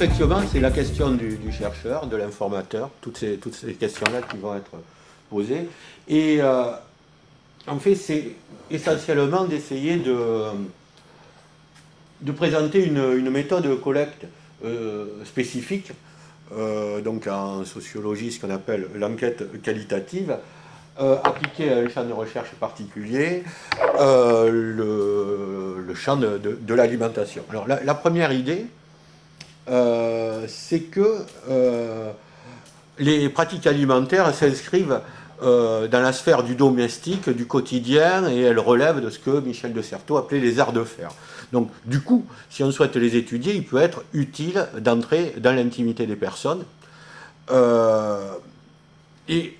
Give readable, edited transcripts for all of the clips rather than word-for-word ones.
effectivement, c'est la question du chercheur, de l'informateur, toutes ces questions-là qui vont être posées. Et en fait, c'est essentiellement d'essayer de présenter une méthode de collecte spécifique, donc en sociologie, ce qu'on appelle l'enquête qualitative, appliquée à un champ de recherche particulier, le champ de l'alimentation. Alors la première idée, c'est que les pratiques alimentaires s'inscrivent dans la sphère du domestique, du quotidien, et elles relèvent de ce que Michel de Certeau appelait les arts de faire. Donc, du coup, si on souhaite les étudier, il peut être utile d'entrer dans l'intimité des personnes. Et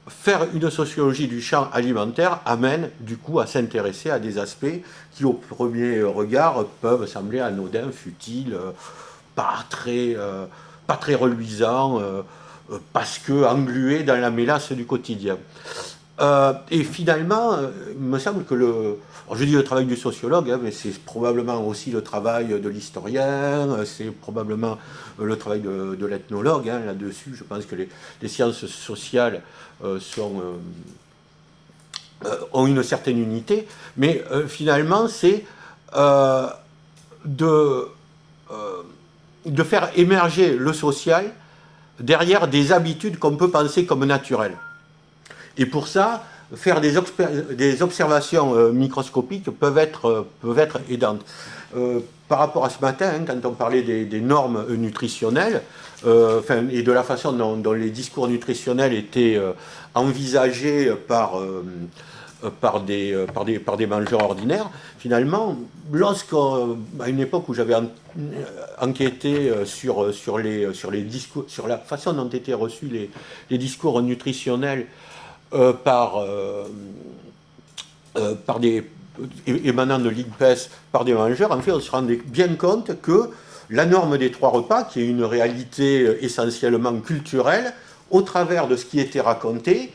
faire une sociologie du champ alimentaire amène, du coup, à s'intéresser à des aspects qui, au premier regard, peuvent sembler anodins, futiles, pas très reluisants, parce que englués dans la mélasse du quotidien. Et finalement, il me semble que alors je dis le travail du sociologue, hein, mais c'est probablement aussi le travail de l'historien, c'est probablement le travail de l'ethnologue, hein, là-dessus. Je pense que les sciences sociales ont une certaine unité, mais finalement, c'est de faire émerger le social derrière des habitudes qu'on peut penser comme naturelles. Et pour ça, faire des observations microscopiques peuvent être aidantes. Par rapport à ce matin, hein, quand on parlait des normes nutritionnelles, et de la façon dont les discours nutritionnels étaient envisagés par des mangeurs ordinaires, finalement, à une époque où j'avais enquêté sur les discours, sur la façon dont étaient reçus les discours nutritionnels émanant de l'INPES par des mangeurs, en fait, on se rendait bien compte que la norme des 3 repas, qui est une réalité essentiellement culturelle, au travers de ce qui était raconté,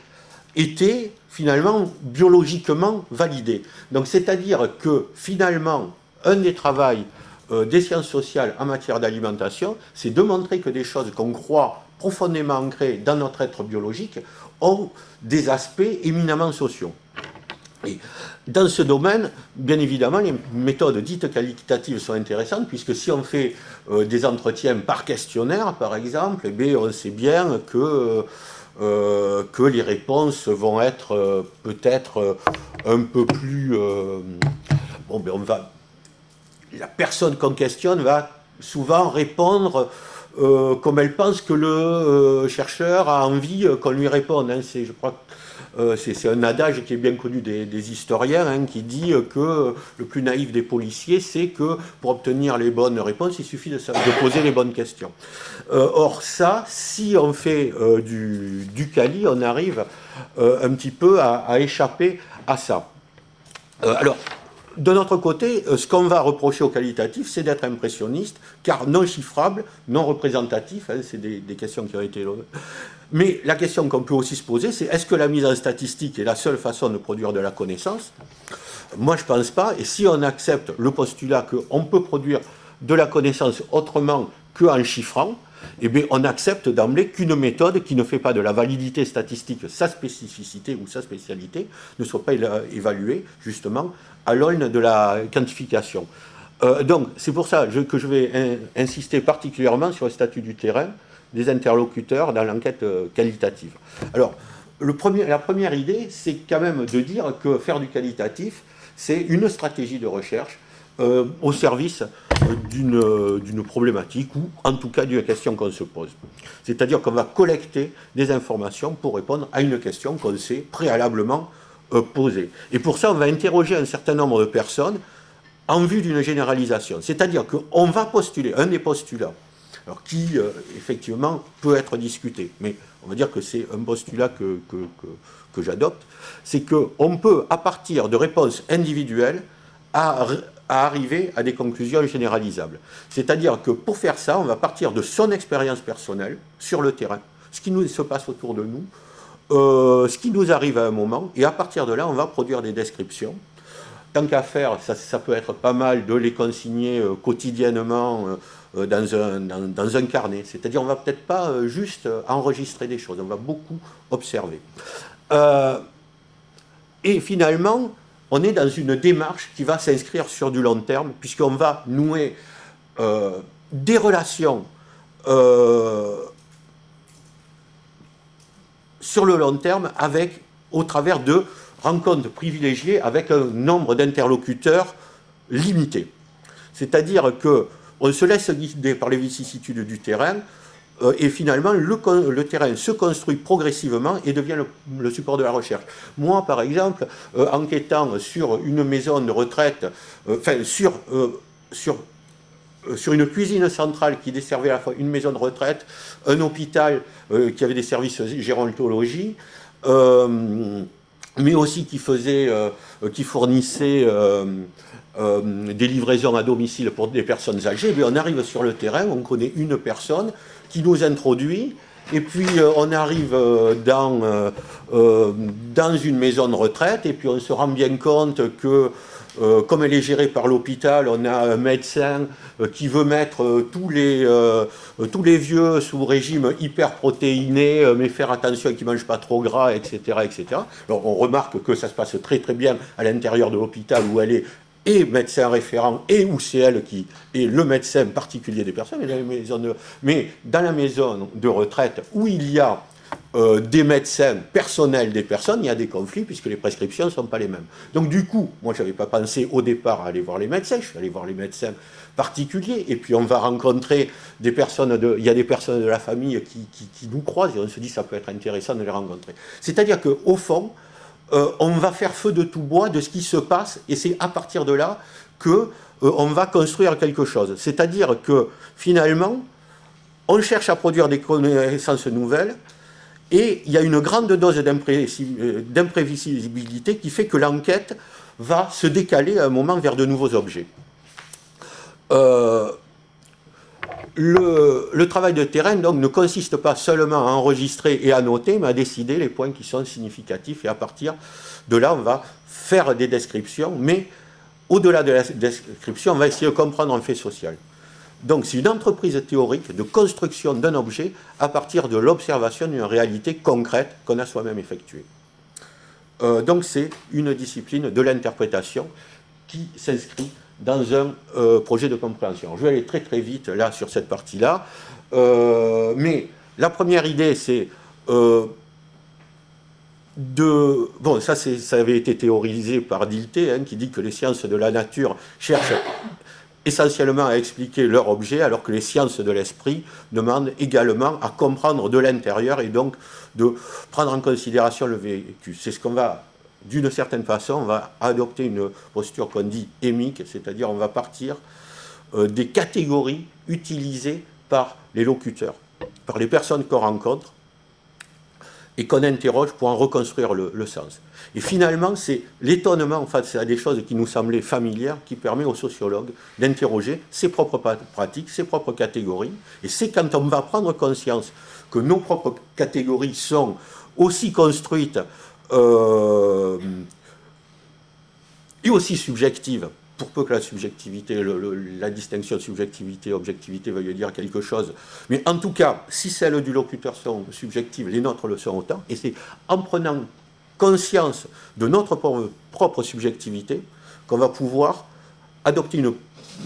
était finalement biologiquement validée. Donc, c'est-à-dire que finalement, un des travaux des sciences sociales en matière d'alimentation, c'est de montrer que des choses qu'on croit profondément ancrées dans notre être biologique ont des aspects éminemment sociaux. Et dans ce domaine, bien évidemment, les méthodes dites qualitatives sont intéressantes, puisque si on fait des entretiens par questionnaire, par exemple, eh bien, on sait bien que les réponses vont être peut-être un peu plus... la personne qu'on questionne va souvent répondre comme elle pense que le chercheur a envie qu'on lui réponde. Hein. Je crois que c'est un adage qui est bien connu des historiens, hein, qui dit que le plus naïf des policiers, c'est que pour obtenir les bonnes réponses, il suffit de poser les bonnes questions. Or ça, si on fait du quali, on arrive un petit peu à échapper à ça. Alors, de notre côté, ce qu'on va reprocher au qualitatif, c'est d'être impressionniste, car non chiffrable, non représentatif, hein, c'est des questions qui ont été... Mais la question qu'on peut aussi se poser, c'est est-ce que la mise en statistique est la seule façon de produire de la connaissance? Moi, je ne pense pas, et si on accepte le postulat qu'on peut produire de la connaissance autrement qu'en chiffrant, eh bien, on accepte d'emblée qu'une méthode qui ne fait pas de la validité statistique sa spécificité ou sa spécialité ne soit pas évaluée, justement, à l'aune de la quantification. Donc, c'est pour ça que je vais insister particulièrement sur le statut du terrain des interlocuteurs dans l'enquête qualitative. Alors, la première idée, c'est quand même de dire que faire du qualitatif, c'est une stratégie de recherche au service d'une problématique ou en tout cas d'une question qu'on se pose. C'est-à-dire qu'on va collecter des informations pour répondre à une question qu'on s'est préalablement posée. Et pour ça, on va interroger un certain nombre de personnes en vue d'une généralisation. C'est-à-dire qu'on va postuler, un des postulats, alors qui effectivement peut être discuté, mais on va dire que c'est un postulat que j'adopte, c'est qu'on peut, à partir de réponses individuelles, à arriver à des conclusions généralisables. C'est-à-dire que pour faire ça, on va partir de son expérience personnelle sur le terrain, ce qui se passe autour de nous, ce qui nous arrive à un moment, et à partir de là, on va produire des descriptions. Tant qu'à faire, ça peut être pas mal de les consigner quotidiennement dans un carnet. C'est-à-dire on ne va peut-être pas juste enregistrer des choses, on va beaucoup observer. Et finalement, on est dans une démarche qui va s'inscrire sur du long terme, puisqu'on va nouer des relations sur le long terme au travers de rencontres privilégiées avec un nombre d'interlocuteurs limité. C'est-à-dire qu'on se laisse guider par les vicissitudes du terrain et finalement le terrain se construit progressivement et devient le support de la recherche. Moi, par exemple, enquêtant sur une maison de retraite, sur une cuisine centrale qui desservait à la fois une maison de retraite, un hôpital qui avait des services gérontologie, mais aussi qui fournissait des livraisons à domicile pour des personnes âgées, on arrive sur le terrain, on connaît une personne qui nous introduit, et puis on arrive dans une maison de retraite, et puis on se rend bien compte que comme elle est gérée par l'hôpital, on a un médecin qui veut mettre tous les vieux sous régime hyperprotéiné, mais faire attention qu'ils ne mangent pas trop gras, etc., etc. Alors on remarque que ça se passe très très bien à l'intérieur de l'hôpital où elle est et médecin référent, et où c'est elle qui est le médecin particulier des personnes, mais dans la maison de retraite où il y a des médecins personnels des personnes, il y a des conflits puisque les prescriptions ne sont pas les mêmes. Donc du coup, moi je n'avais pas pensé au départ à aller voir les médecins, je suis allé voir les médecins particuliers, et puis on va rencontrer des personnes, il y a des personnes de la famille qui nous croisent, et on se dit ça peut être intéressant de les rencontrer. C'est-à-dire qu'au fond, on va faire feu de tout bois de ce qui se passe, et c'est à partir de là qu'on va construire quelque chose. C'est-à-dire que finalement, on cherche à produire des connaissances nouvelles, et il y a une grande dose d'imprévisibilité qui fait que l'enquête va se décaler à un moment vers de nouveaux objets. Le travail de terrain donc, ne consiste pas seulement à enregistrer et à noter, mais à décider les points qui sont significatifs. Et à partir de là, on va faire des descriptions, mais au-delà de la description, on va essayer de comprendre un fait social. Donc c'est une entreprise théorique de construction d'un objet à partir de l'observation d'une réalité concrète qu'on a soi-même effectuée. Donc c'est une discipline de l'interprétation qui s'inscrit dans un projet de compréhension. Je vais aller très très vite là sur cette partie-là, mais la première idée c'est bon, ça avait été théorisé par Dilthey, qui dit que les sciences de la nature cherchent essentiellement à expliquer leur objet, alors que les sciences de l'esprit demandent également à comprendre de l'intérieur et donc de prendre en considération le vécu. C'est ce qu'on va, d'une certaine façon, on va adopter une posture qu'on dit émique, c'est-à-dire on va partir des catégories utilisées par les locuteurs, par les personnes qu'on rencontre, et qu'on interroge pour en reconstruire le sens. Et finalement, c'est l'étonnement face à des choses qui nous semblaient familières qui permet aux sociologues d'interroger ses propres pratiques, ses propres catégories. Et c'est quand on va prendre conscience que nos propres catégories sont aussi construites et aussi subjectives, pour peu que la subjectivité, la distinction subjectivité-objectivité veuille dire quelque chose. Mais en tout cas, si celles du locuteur sont subjectives, les nôtres le sont autant. Et c'est en prenant conscience de notre propre subjectivité qu'on va pouvoir adopter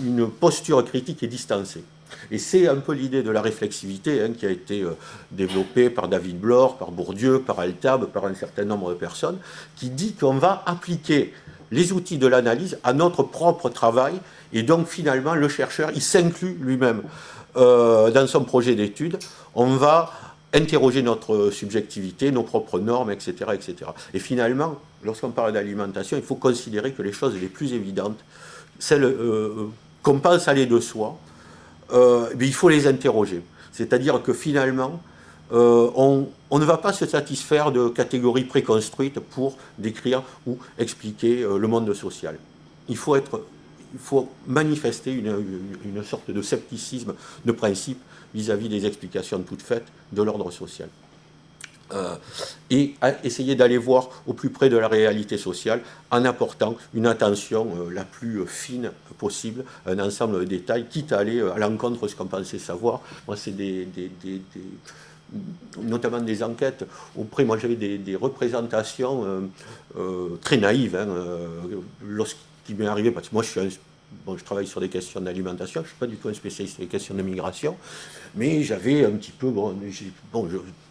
une posture critique et distancée. Et c'est un peu l'idée de la réflexivité qui a été développée par David Bloor, par Bourdieu, par Altab, par un certain nombre de personnes, qui dit qu'on va appliquer les outils de l'analyse à notre propre travail, et donc finalement le chercheur, il s'inclut lui-même dans son projet d'étude, on va interroger notre subjectivité, nos propres normes, etc. etc. Et finalement, lorsqu'on parle d'alimentation, il faut considérer que les choses les plus évidentes, celles qu'on pense aller de soi, il faut les interroger. C'est-à-dire que finalement, on ne va pas se satisfaire de catégories préconstruites pour décrire ou expliquer le monde social. Il faut manifester une sorte de scepticisme de principe vis-à-vis des explications toutes faites de l'ordre social. et à essayer d'aller voir au plus près de la réalité sociale en apportant une attention la plus fine possible, un ensemble de détails, quitte à aller à l'encontre de ce qu'on pensait savoir. Moi, c'est notamment des enquêtes auprès, moi j'avais des représentations très naïves, hein, lorsqu'il m'est arrivé, parce que moi je travaille sur des questions d'alimentation, je ne suis pas du tout un spécialiste des questions de migration, mais j'avais un petit peu,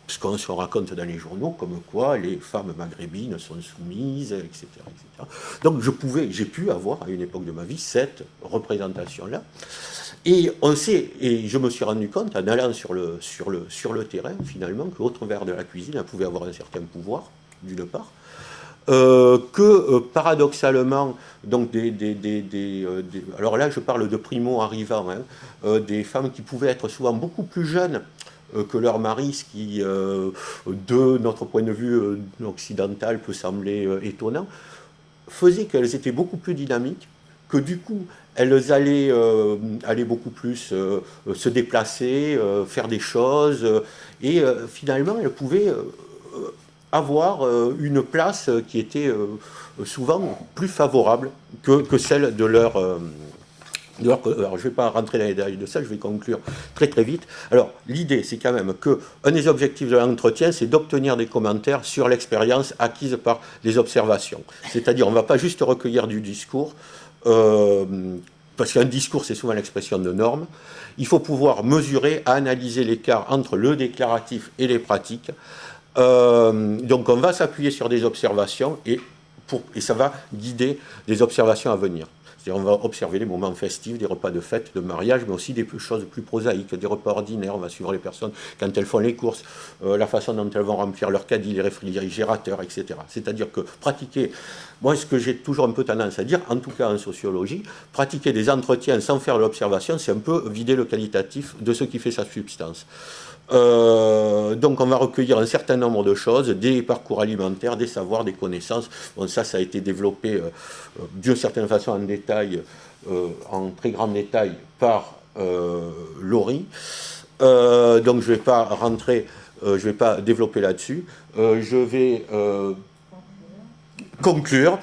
ce qu'on se raconte dans les journaux, comme quoi les femmes maghrébines sont soumises, etc. etc. Donc j'ai pu avoir à une époque de ma vie cette représentation-là. Et je me suis rendu compte en allant sur le terrain, finalement, que au travers de la cuisine, elle pouvait avoir un certain pouvoir, d'une part, paradoxalement, donc alors là je parle de primo-arrivants, hein, des femmes qui pouvaient être souvent beaucoup plus jeunes que leur mari, ce qui, de notre point de vue occidental, peut sembler étonnant, faisait qu'elles étaient beaucoup plus dynamiques, que du coup, elles allaient beaucoup plus se déplacer, faire des choses, et finalement, elles pouvaient avoir une place qui était souvent plus favorable que celle de leur... alors, je ne vais pas rentrer dans les détails de ça, je vais conclure très très vite. Alors, l'idée, c'est quand même qu'un des objectifs de l'entretien, c'est d'obtenir des commentaires sur l'expérience acquise par les observations. C'est-à-dire, on ne va pas juste recueillir du discours, parce qu'un discours, c'est souvent l'expression de normes. Il faut pouvoir mesurer, analyser l'écart entre le déclaratif et les pratiques. Donc, on va s'appuyer sur des observations et ça va guider les observations à venir. On va observer les moments festifs, des repas de fête, de mariage, mais aussi des choses plus prosaïques, des repas ordinaires. On va suivre les personnes quand elles font les courses, la façon dont elles vont remplir leur caddie, les réfrigérateurs, etc. C'est-à-dire que pratiquer, moi ce que j'ai toujours un peu tendance à dire, en tout cas en sociologie, pratiquer des entretiens sans faire l'observation, c'est un peu vider le qualitatif de ce qui fait sa substance. Donc on va recueillir un certain nombre de choses, des parcours alimentaires, des savoirs, des connaissances. Bon, ça a été développé d'une certaine façon en détail, en très grand détail par Laurie. Donc je ne vais pas rentrer, je ne vais pas développer là-dessus. Je vais conclure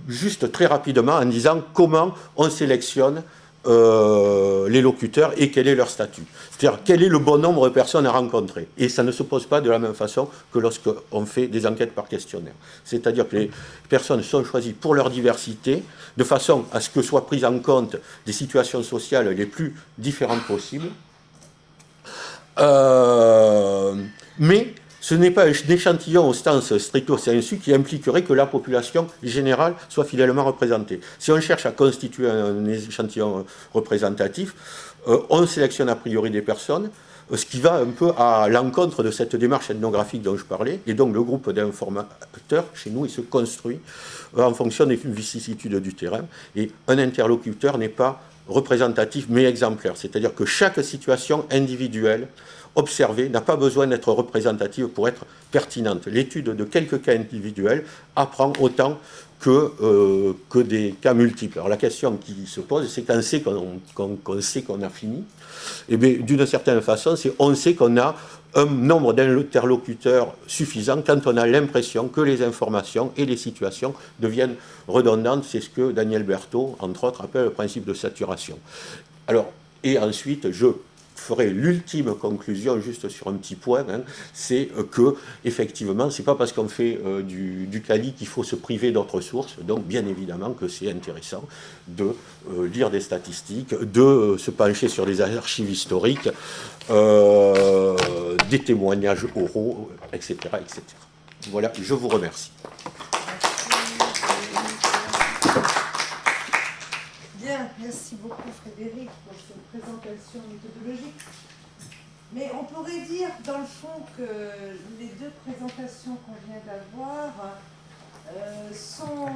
juste très rapidement en disant comment on sélectionne les locuteurs et quel est leur statut. C'est-à-dire quel est le bon nombre de personnes à rencontrer. Et ça ne se pose pas de la même façon que lorsqu'on fait des enquêtes par questionnaire. C'est-à-dire que les personnes sont choisies pour leur diversité, de façon à ce que soient prises en compte des situations sociales les plus différentes possibles. Mais ce n'est pas un échantillon au sens stricto sensu qui impliquerait que la population générale soit fidèlement représentée. Si on cherche à constituer un échantillon représentatif, on sélectionne a priori des personnes, ce qui va un peu à l'encontre de cette démarche ethnographique dont je parlais, et donc le groupe d'informateurs, chez nous, il se construit en fonction des vicissitudes du terrain, et un interlocuteur n'est pas représentatif mais exemplaire, c'est-à-dire que chaque situation individuelle observée n'a pas besoin d'être représentative pour être pertinente. L'étude de quelques cas individuels apprend autant que des cas multiples. Alors la question qui se pose, c'est qu'on sait qu'on sait qu'on a fini. Et bien d'une certaine façon, c'est on sait qu'on a un nombre d'interlocuteurs suffisant quand on a l'impression que les informations et les situations deviennent redondantes. C'est ce que Daniel Berthaud, entre autres, appelle le principe de saturation. Alors, et ensuite, je ferai l'ultime conclusion juste sur un petit point, c'est que effectivement, c'est pas parce qu'on fait du Cali qu'il faut se priver d'autres sources. Donc, bien évidemment, que c'est intéressant de lire des statistiques, de se pencher sur des archives historiques, des témoignages oraux, etc., etc. Voilà, je vous remercie. Bien, merci beaucoup Frédéric pour cette présentation méthodologique. Mais on pourrait dire dans le fond que les deux présentations qu'on vient d'avoir sont...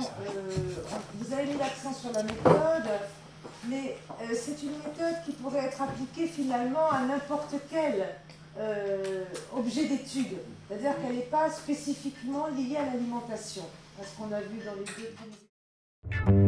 vous avez mis l'accent sur la méthode, mais c'est une méthode qui pourrait être appliquée finalement à n'importe quel objet d'étude. C'est-à-dire qu'elle n'est pas spécifiquement liée à l'alimentation, parce qu'on a vu dans les deux premiers...